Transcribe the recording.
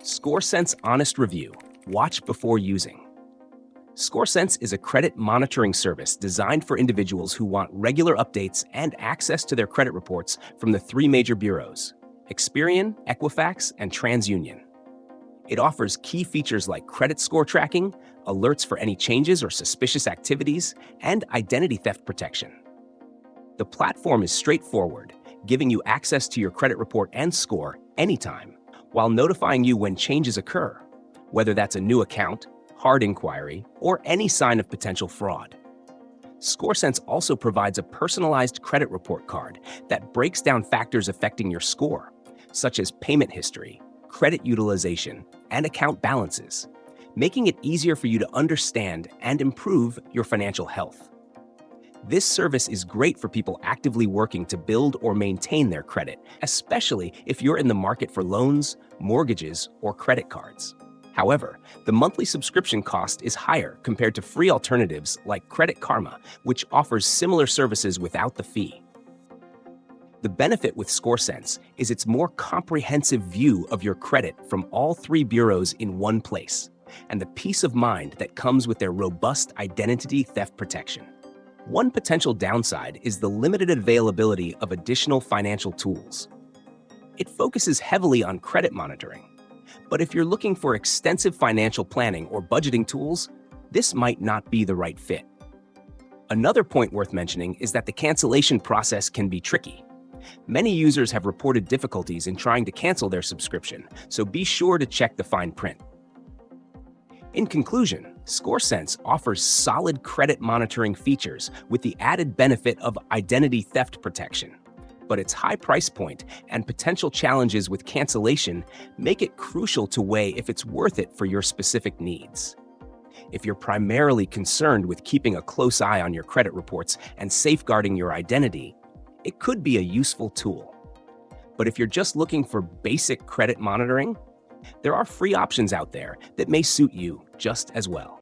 ScoreSense Honest Review. Watch before using. ScoreSense is a credit monitoring service designed for individuals who want regular updates and access to their credit reports from the three major bureaus: Experian, Equifax, and TransUnion. It offers key features like credit score tracking, alerts for any changes or suspicious activities, and identity theft protection. The platform is straightforward, giving you access to your credit report and score anytime, while notifying you when changes occur, whether that's a new account, hard inquiry, or any sign of potential fraud. ScoreSense also provides a personalized credit report card that breaks down factors affecting your score, such as payment history, credit utilization, and account balances, making it easier for you to understand and improve your financial health. This service is great for people actively working to build or maintain their credit, especially if you're in the market for loans, mortgages, or credit cards. However, the monthly subscription cost is higher compared to free alternatives like Credit Karma, which offers similar services without the fee. The benefit with ScoreSense is its more comprehensive view of your credit from all three bureaus in one place, and the peace of mind that comes with their robust identity theft protection. One potential downside is the limited availability of additional financial tools. It focuses heavily on credit monitoring, but if you're looking for extensive financial planning or budgeting tools, this might not be the right fit. Another point worth mentioning is that the cancellation process can be tricky. Many users have reported difficulties in trying to cancel their subscription, so be sure to check the fine print. In conclusion, ScoreSense offers solid credit monitoring features with the added benefit of identity theft protection. But its high price point and potential challenges with cancellation make it crucial to weigh if it's worth it for your specific needs. If you're primarily concerned with keeping a close eye on your credit reports and safeguarding your identity, it could be a useful tool. But if you're just looking for basic credit monitoring, there are free options out there that may suit you just as well.